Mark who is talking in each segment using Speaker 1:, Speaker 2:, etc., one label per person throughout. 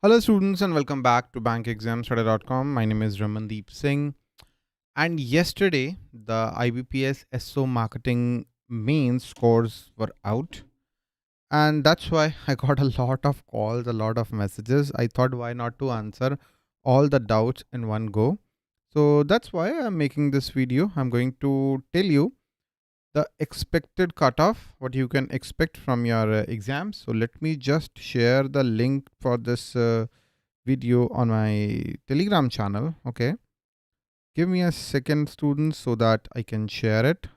Speaker 1: Hello students and welcome back to bankexamstudy.com. My name is Ramandeep Singh, and yesterday the IBPS SO marketing main scores were out, and that's why I got a lot of calls, a lot of messages. I thought why not to answer all the doubts in one go. So that's why I'm making this video. I'm going to tell you the expected cutoff, what you can expect from your exams. So let me just share the link for this video on my Telegram channel. Okay, give me a second, students, so that I can share it.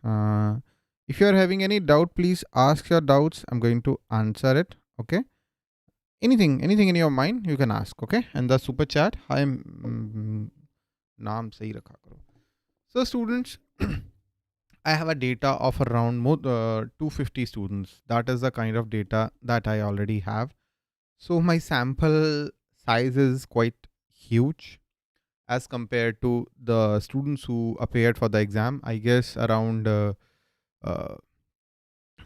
Speaker 1: If you are having any doubt, please ask your doubts. I'm going to answer it. Okay, anything in your mind, you can ask. Okay, and the super chat, naam sahi rakha karo. So students, I have a data of around 250 students. That is the kind of data that I already have. So my sample size is quite huge as compared to the students who appeared for the exam. I guess around uh,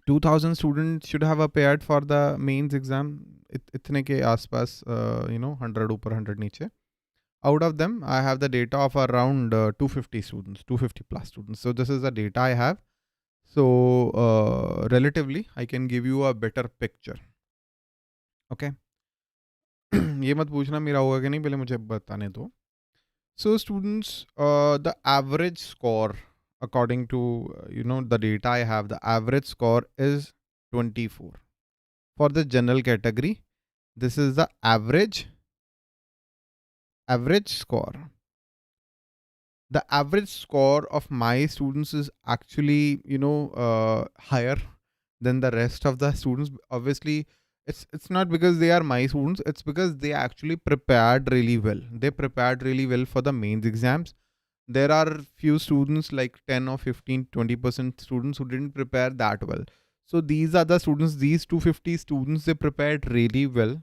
Speaker 1: 2000 students should have appeared for the mains exam. इतने के आसपास 100 ऊपर 100 नीचे. Out of them, I have the data of around 250 students, 250 plus students. So this is the data I have. So relatively, I can give you a better picture. Okay. ये मत पूछना मेरा होगा कि नहीं, पहले मुझे बताने दो. So students, the average score according to the data I have, the average score is 24 for the general category. This is the average score. The average score of my students is actually higher than the rest of the students. Obviously, it's not because they are my students, it's because they actually prepared really well. They prepared really well for the mains exams. There are few students like 10 or 15, 20% students who didn't prepare that well. So these are the students, these 250 students, they prepared really well.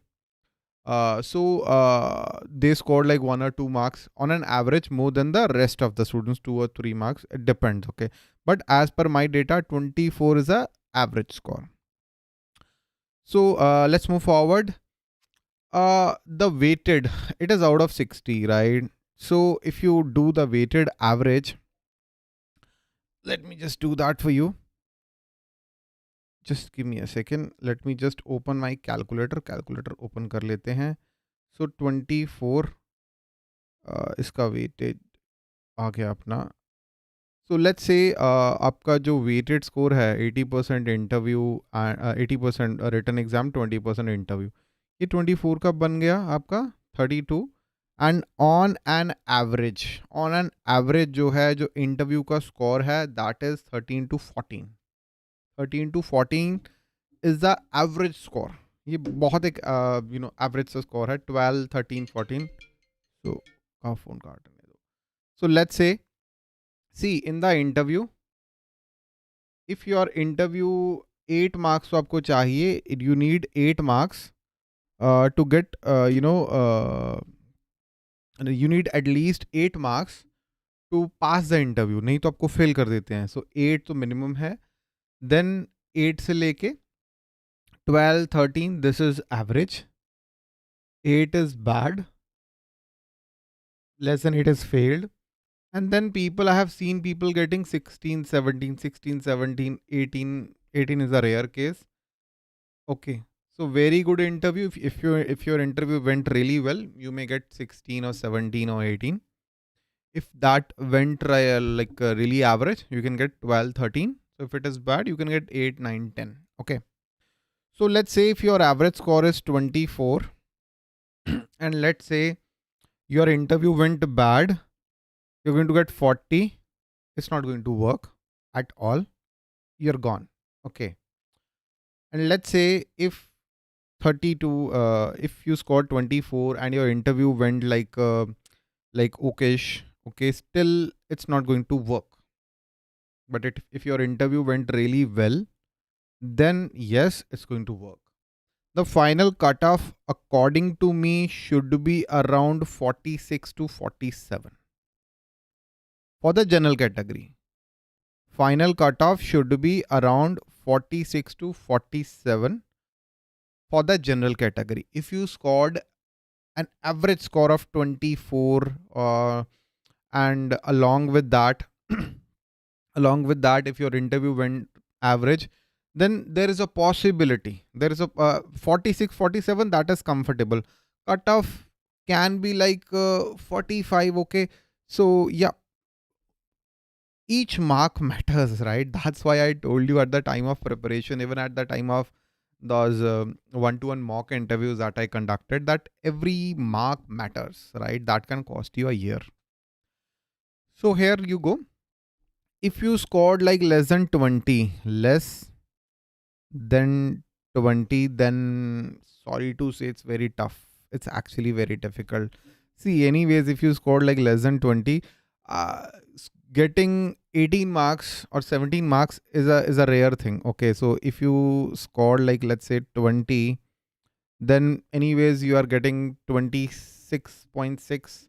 Speaker 1: They scored like 1 or 2 marks on an average more than the rest of the students, 2 or 3 marks. It depends. Okay. But as per my data, 24 is a average score. So let's move forward. The weighted, it is out of 60, right? So if you do the weighted average, let me just do that for you. Just give me a second. Let me just open my calculator. Calculator open कर लेते हैं. So 24 इसका weightage आ गया अपना. So let's say आपका जो weighted score है 80% interview, 80% written exam, 20% interview. ये 24 का बन गया आपका 32. एंड ऑन एन एवरेज जो है, जो इंटरव्यू का स्कोर है, that is 13 to 14. 13 to 14 is the average score. ये बहुत एक एवरेज सा स्कोर है. 12, 13, 14. सो का फोन काटने दो. So let's say, see in the interview, if your interview 8 marks तो आपको चाहिए, you need 8 marks to get you need at least 8 marks to pass the interview. नहीं तो आपको फेल कर देते हैं. सो 8 तो मिनिमम है. देन 8 से लेके 12, 13, this is average. 8 is bad. Less than 8 is failed. And then people, I have seen people getting 16, 17, 16, 17, 18. 18 is a rare case. Okay. So very good interview. If your interview went really well, you may get 16 or 17 or 18. If that went really average, you can get 12, 13. So if it is bad, you can get 8, 9, 10. Okay. So let's say if your average score is 24 and let's say your interview went bad, you're going to get 40. It's not going to work at all. You're gone. Okay. And let's say if 32, if you scored 24 and your interview went like okayish, okay, still it's not going to work. But if your interview went really well, then yes, it's going to work. The final cutoff, according to me, should be around 46 to 47 for the general category. Final cutoff should be around 46 to 47 for the general category. If you scored an average score of 24, and along with that, if your interview went average, then there is a possibility, there is a 46, 47, that is comfortable. Cutoff can be like 45. Okay, so yeah, each mark matters, right? That's why I told you at the time of preparation, even at the time of those one-to-one mock interviews that I conducted, that every mark matters, right? That can cost you a year. So here you go. If you scored like less than 20, then 20, then sorry to say, it's very tough. It's actually very difficult. See, anyways, if you scored like less than 20, uh, getting 18 marks or 17 marks is a rare thing. Okay, so if you scored like, let's say 20, then anyways you are getting 26.6,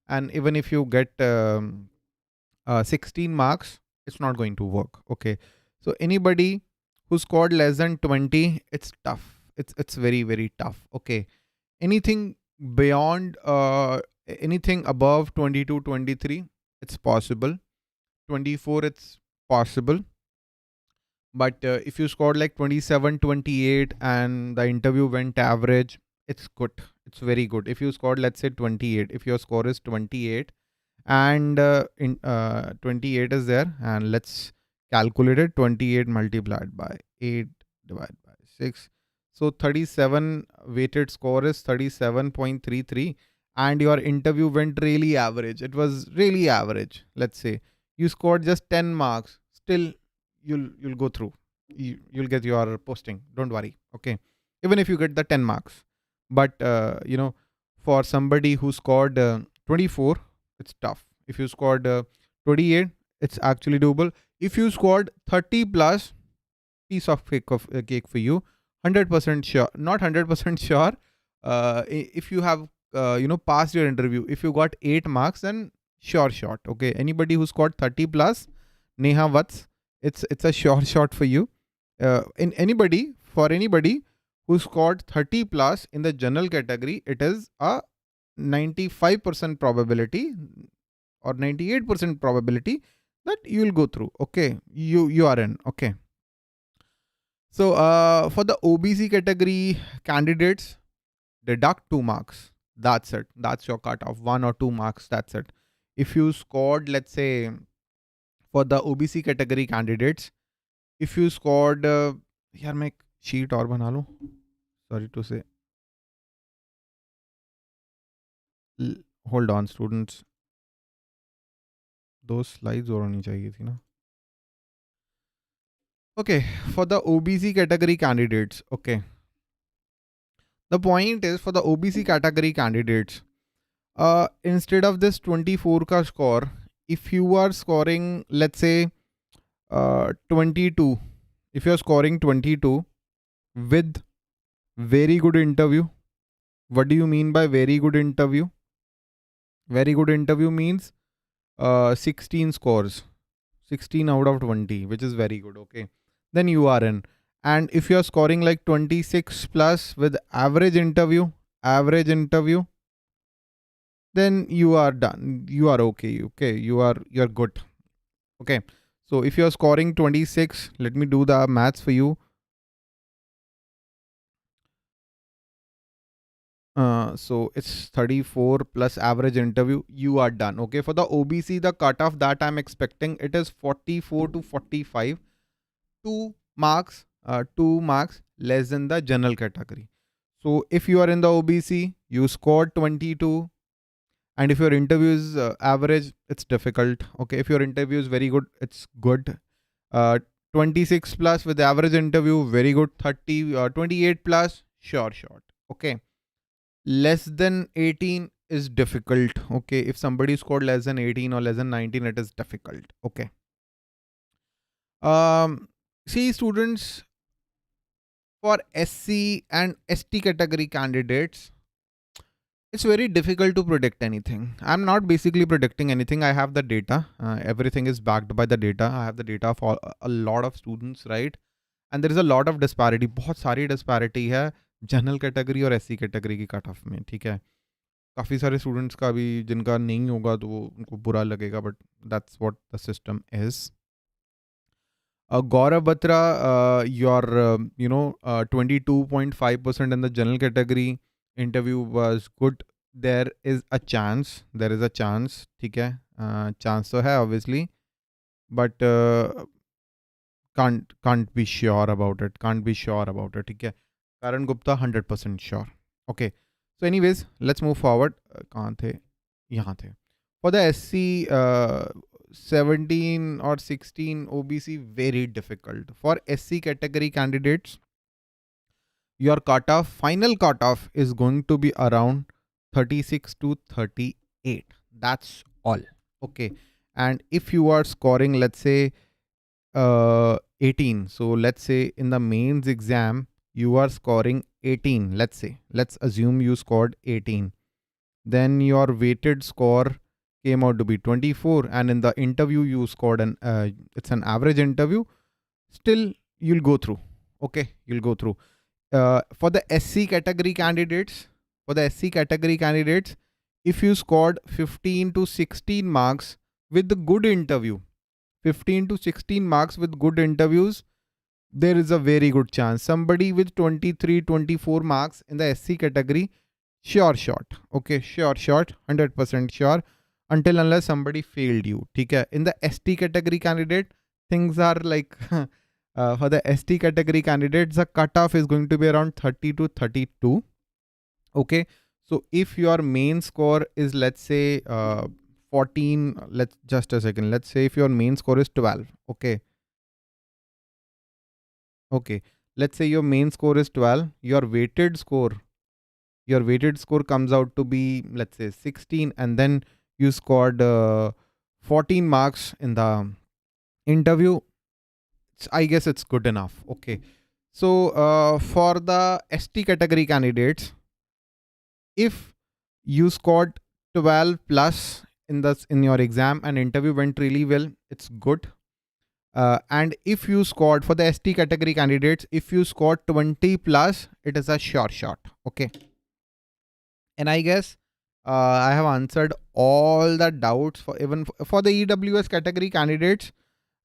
Speaker 1: and even if you get 16 marks, it's not going to work. Okay, so anybody who scored less than 20, it's tough. It's very, very tough. Okay, anything beyond anything above 22, 23, it's possible. 24, it's possible. But if you scored like 27, 28, and the interview went average, it's good. It's very good. If you scored, let's say 28, if your score is 28, and 28 is there, and let's calculate it. 28 multiplied by 8 divided by 6, so 37, weighted score is 37.33, and your interview went really average. It was really average. Let's say you scored just 10 marks, still you'll go through. You'll get your posting, don't worry. Okay, even if you get the 10 marks. But for somebody who scored 24, it's tough. If you scored 28, it's actually doable. If you scored 30 plus, piece of cake for you. 100% sure, not 100% sure. If you have passed your interview, if you got 8 marks, then sure shot. Okay, anybody who scored 30 plus, Neha Vats, it's a sure shot for you. For anybody who scored 30 plus in the general category, it is a 95% probability or 98% probability that you will go through. Okay, you are in. Okay, so for the OBC category candidates, deduct 2 marks. That's it. That's your cutoff. 1 or 2 marks. That's it. If you scored, let's say, for the OBC category candidates, if you scored, यार मैं sheet और बना लूँ. Sorry to say. Hold on, students. Those slides और होनी चाहिए थी ना. Okay, for the OBC category candidates. Okay. The point is, for the OBC category candidates, instead of this 24 ka score, if you are scoring, let's say, 22, if you're scoring 22 with very good interview, what do you mean by very good interview? Very good interview means 16 scores, 16 out of 20, which is very good. Okay, then you are in. And if you're scoring like 26 plus with average interview, then you are done. You are okay. Okay, you're good. Okay, so if you're scoring 26, let me do the maths for you. So it's 34 plus average interview, you are done. Okay, for the OBC, the cutoff that I'm expecting, it is 44 to 45, 2 marks less than the general category. So if you are in the OBC, you scored 22, and if your interview is average, it's difficult. Okay, if your interview is very good, it's good. 26 plus with average interview, very good. 30, 28 plus, sure shot. Okay, less than 18 is difficult. Okay, if somebody scored less than 18 or less than 19, it is difficult. Okay. See, students, for SC and ST category candidates, it's very difficult to predict anything. I'm not basically predicting anything. I have the data. Everything is backed by the data. I have the data for a lot of students, right? And there is a lot of disparity. बहुत सारी disparity है general category और SC category की cutoff में, ठीक है? काफ़ी सारे स्टूडेंट्स का भी जिनका नहीं होगा तो वो उनको बुरा लगेगा, but that's what the system is. Gaurav Batra, your 22.5% in the general category interview was good. There is a chance. There is a chance. ठीक है, chance तो है obviously, but can't be sure about it. Can't be sure about it. ठीक है. Karan Gupta 100% sure. Okay. So anyways, let's move forward. कहाँ थे? यहाँ थे. For the SC, 17 or 16 OBC, very difficult. For SC category candidates, your cutoff, final cutoff is going to be around 36 to 38. That's all. Okay. And if you are scoring, let's say, 18. So let's say in the mains exam, you are scoring 18. Let's assume you scored 18. Then your weighted score came out to be 24, and in the interview you scored it's an average interview. Still, you'll go through. Okay, you'll go through. For the SC category candidates, if you scored 15 to 16 marks with the good interview, 15 to 16 marks with good interviews, there is a very good chance. Somebody with 23, 24 marks in the SC category, sure shot. Okay, sure shot, 100% sure, until unless somebody failed you. Okay. In the ST category candidate, things are like for the ST category candidates, the cutoff is going to be around 30 to 32. Okay. So if your main score is, let's say, 14, let's just a second. Let's say if your main score is 12. Okay. Okay. Let's say your main score is 12. Your weighted score comes out to be, let's say, 16, and then you scored 14 marks in the interview. I guess it's good enough. Okay. So for the ST category candidates, if you scored 12 plus in your exam and interview went really well, it's good. And if you scored, for the ST category candidates, if you scored 20 plus, it is a sure shot. Okay. And I guess I have answered all the doubts for even for the EWS category candidates.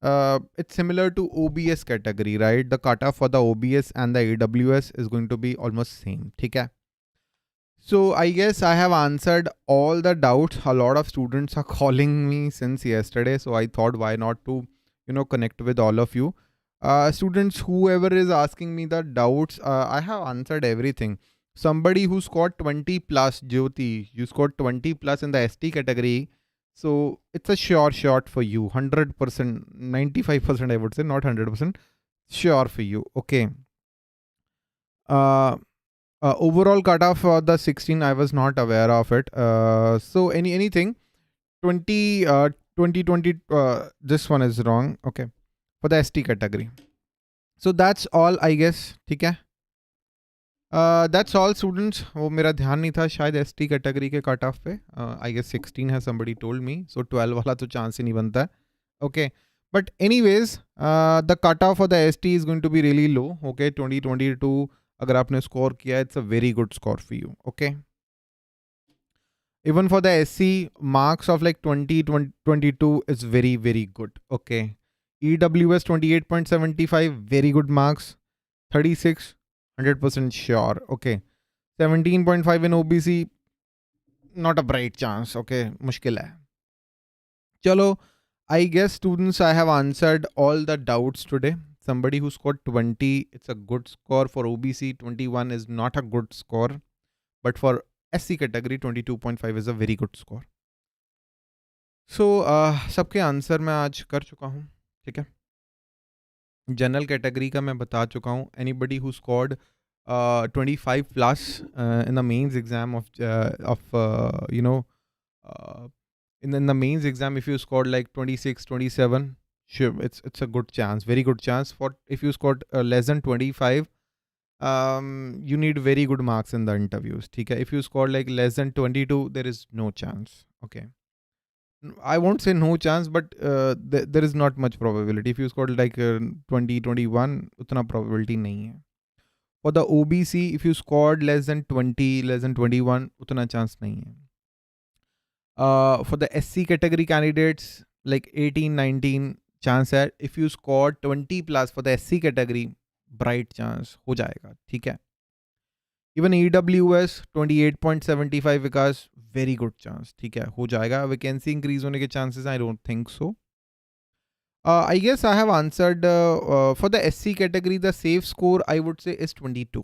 Speaker 1: It's similar to OBS category, right? The cutoff for the OBS and the EWS is going to be almost same. Okay. So I guess I have answered all the doubts. A lot of students are calling me since yesterday, so I thought why not to connect with all of you. Students, whoever is asking me the doubts, I have answered everything. Somebody who scored 20 plus, Jyoti, you scored 20 plus in the ST category. So it's a sure shot for you. 100%, 95% I would say, not 100%. Sure for you. Okay. Overall cutoff for the 16, I was not aware of it. So anything 20, 2020, this one is wrong. Okay. For the ST category. So that's all, I guess. ठीक है. That's all, students. वो मेरा ध्यान नहीं था शायद ST category के cut off पे. I guess 16 has somebody told me. So 12 वाला तो chance ही नहीं बनता है. Okay. But anyways, the cutoff for the ST is going to be really low. Okay. 2022 अगर आपने score किया, it's a very good score for you. Okay. Even for the SC, marks of like 20, 22 is very, very good. Okay. EWS 28.75, very good marks. 36, 100% sure. Okay. 17.5 in OBC, not a bright chance. Okay. Mushkil hai. Chalo, I guess, students, I have answered all the doubts today. Somebody who scored 20, it's a good score. For OBC, 21 is not a good score. But for SC category, 22.5 is a very good score. So, सबके answer मैं आज कर चुका हूँ. ठीक है. General category का मैं बता चुका हूँ. Anybody who scored 25 plus in the mains exam in the mains exam, if you scored like 26, 27, sure, it's a good chance, very good chance. For if you scored less than 25, you need very good marks in the interviews. Okay? If you scored like less than 22, there is no chance. Okay. I won't say no chance, but there is not much probability. If you scored like 20, 21, utna probability nahi hai. For the OBC, if you scored less than 20, less than 21, उतना chance नहीं है. For the SC category candidates, like 18, 19, chance है. If you scored 20 plus for the SC category, bright chance हो जाएगा, ठीक है. Even EWS 28.75 विकास, very good chance, ठीक है, हो जाएगा. Vacancy increase होने के chances, I don't think so. I guess I have answered. For the SC category, the safe score I would say is 22.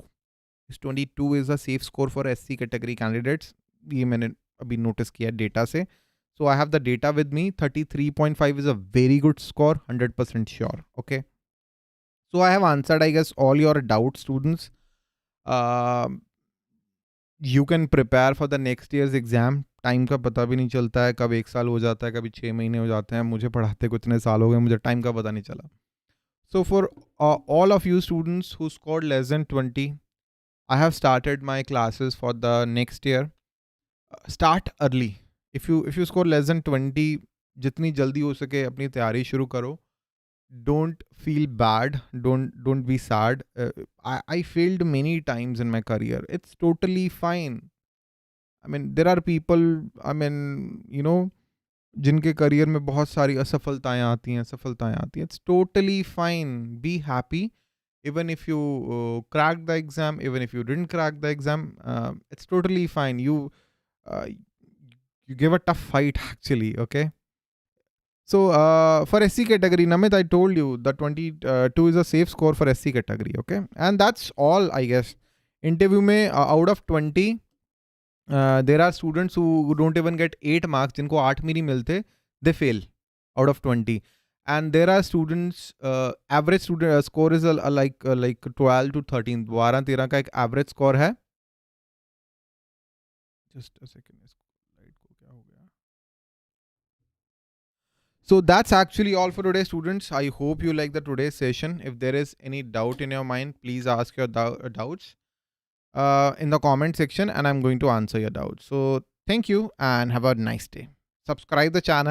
Speaker 1: 22 is a safe score for SC category candidates. ये मैंने अभी notice किया data से. So I have the data with me. 33.5 is a very good score, 100% sure. Okay. So I have answered, I guess, all your doubts, students. You can prepare for the next year's exam. Time का पता भी नहीं चलता है, कब 1 साल हो जाता है, कभी 6 महीने हो जाते हैं. मुझे पढ़ाते को इतने साल हो गए, मुझे टाइम का पता नहीं चला. So for all of you students who scored less than 20, I have started my classes for the next year. Start early. If you score less than 20, जितनी जल्दी हो सके अपनी तैयारी शुरू करो. Don't feel bad. Don't be sad. I failed many times in my career. It's totally fine. I mean, there are people, I mean, you know, जिनके career में बहुत सारी असफलताएं आती हैं, सफलताएं आती हैं. It's totally fine. Be happy. Even if you cracked the exam, even if you didn't crack the exam, it's totally fine. You give a tough fight actually, okay? So for SC category, Namit, I told you the 22 is a safe score for SC category, okay? And that's all, I guess. Interview में out of 20, there are students who don't even get 8 marks, जिनको 8 भी नहीं मिलते, they fail out of 20. And there are students, average student score is like 12 to 13. 12-13 का एक average score है. Just a second. So that's actually all for today, students. I hope you like the today's session. If there is any doubt in your mind, please ask your doubts in the comment section and I'm going to answer your doubts. So thank you and have a nice day. Subscribe the channel.